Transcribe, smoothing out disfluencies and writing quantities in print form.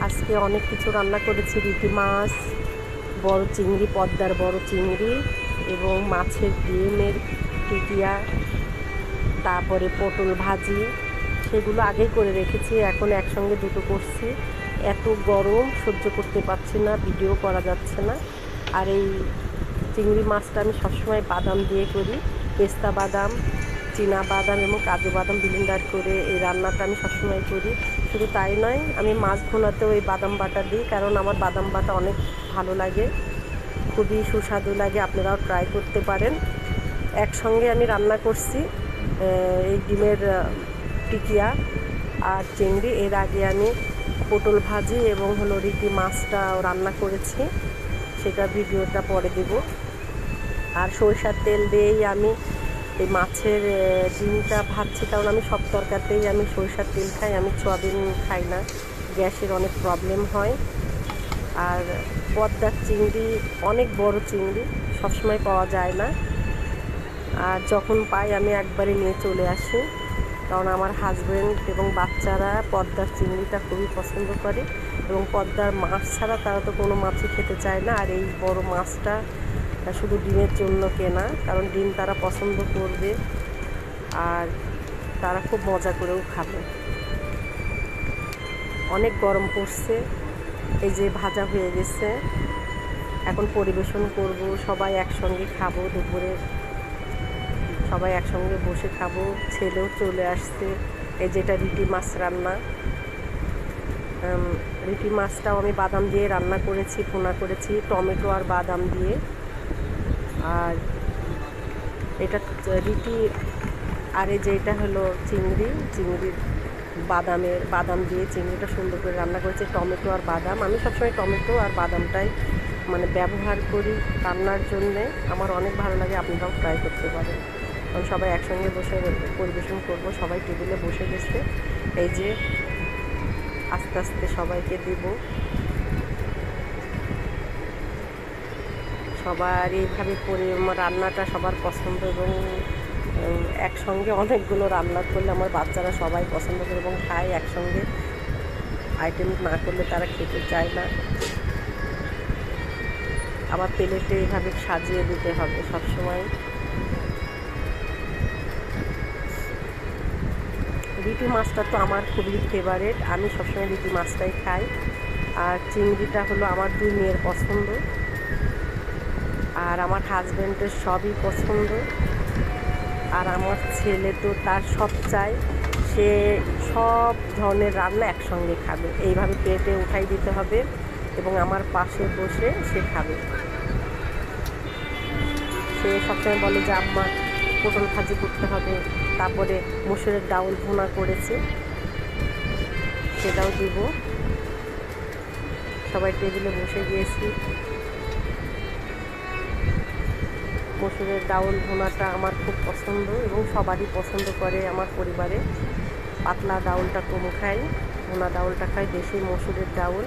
আজকে অনেক কিছু রান্না করেছি। রুটি মাছ, বড় চিংড়ি, পদ্মার বড় চিংড়ি এবং মাছের ডিমের টিকিয়া, তারপরে পটল ভাজি, সেগুলো আগেই করে রেখেছি। এখন একসঙ্গে দুটো করছি। এত গরম সহ্য করতে পারছি না, ভিডিও করা যাচ্ছে না। আর এই চিংড়ি মাছটা আমি সবসময় বাদাম দিয়ে করি, পেস্তা বাদাম, চীনা বাদাম এবং কাজু বাদাম ব্লেন্ডার করে এই রান্নাটা আমি সবসময় করি। শুধু তাই নয়, আমি মাছ ভুনাতেও এই বাদাম বাটা দিই, কারণ আমার বাদাম বাটা অনেক ভালো লাগে, খুবই সুস্বাদু লাগে। আপনারাও ট্রাই করতে পারেন। একসঙ্গে আমি রান্না করছি এই ডিমের টিকিয়া আর চিংড়ি। এর আগে আমি পটল ভাজি এবং রিটি মাছটা রান্না করেছি, সেটা ভিডিওটা পরে দেব। আর সরিষার তেল দিয়েই আমি এই মাছের ডিমটা ভাজছি, কারণ আমি সব তরকারিতেই আমি সরিষার তেল খাই, আমি সয়াবিন খাই না, গ্যাসের অনেক প্রবলেম হয়। আর পদ্মার চিংড়ি অনেক বড় চিংড়ি, সবসময় পাওয়া যায় না, আর যখন পাই আমি একবারে নিয়ে চলে আসি, কারণ আমার হাজব্যান্ড এবং বাচ্চারা পদ্মার চিংড়িটা খুবই পছন্দ করে এবং পদ্মার মাছ ছাড়া তারা তো কোনো মাছই খেতে চায় না। আর এই বড় মাছটা শুধু ডিমের জন্য কেনা, কারণ ডিম তারা পছন্দ করবে আর তারা খুব মজা করেও খাবে। অনেক গরম পড়ছে। এই যে ভাজা হয়ে গেছে, এখন পরিবেশন করব, সবাই একসঙ্গে খাবো। দুপুরে সবাই একসঙ্গে বসে খাবো। ছেলেও চলে আসছে। এই যেটা রুটি মাছ রান্না, রুটি মাছটাও আমি বাদাম দিয়ে রান্না করেছি, ভুনা করেছি টমেটো আর বাদাম দিয়ে। আর এটা রুটি, আর এই যে এটা হলো চিংড়ির বাদাম দিয়ে চিংড়িটা সুন্দর করে রান্না করেছি, টমেটো আর বাদাম। আমি সবসময় টমেটো আর বাদামটাই ব্যবহার করি রান্নার জন্যে। আমার অনেক ভালো লাগে, আপনারাও ট্রাই করতে পারেন। কারণ সবাই একসঙ্গে বসে পরিবেশন করব। সবাই টেবিলে বসে গেছে, এই যে আস্তে আস্তে সবাইকে দেব। সবার এইভাবে রান্নাটা সবার পছন্দ, এবং একসঙ্গে অনেকগুলো রান্না করলে আমার বাচ্চারা সবাই পছন্দ করে এবং খায়। একসঙ্গে আইটেম না করলে তারা খেতে চায় না। আবার প্লেটে এইভাবে সাজিয়ে দিতে হবে সবসময়। রুটি মাছটা তো আমার খুবই ফেভারেট, আমি সবসময় রুটি মাছটাই খাই। আর চিংড়িটা হলো আমার দুই মেয়ের পছন্দ, আর আমার হাজব্যান্ডের সবই পছন্দ। আর আমার ছেলে তো তার সব চাই, সে সব ধরনের রান্না একসঙ্গে খাবে। এইভাবে প্লেটে উঠাই দিতে হবে এবং আমার পাশে বসে সে খাবে। সে সবসময় বলে যে আম্মা পটল ভাজি করতে হবে, তারপরে মসুরের ডাউল ভুনা করেছে, সেটাও দিব। সবাই টেবিলে বসে গিয়েছি। মসুরের ডাউল ভুনাটা আমার খুব পছন্দ এবং সবারই পছন্দ করে আমার পরিবারে। পাতলা ডাউলটা কম খাই, ভুনা ডাউলটা খাই বেশি, মসুরের ডাউল।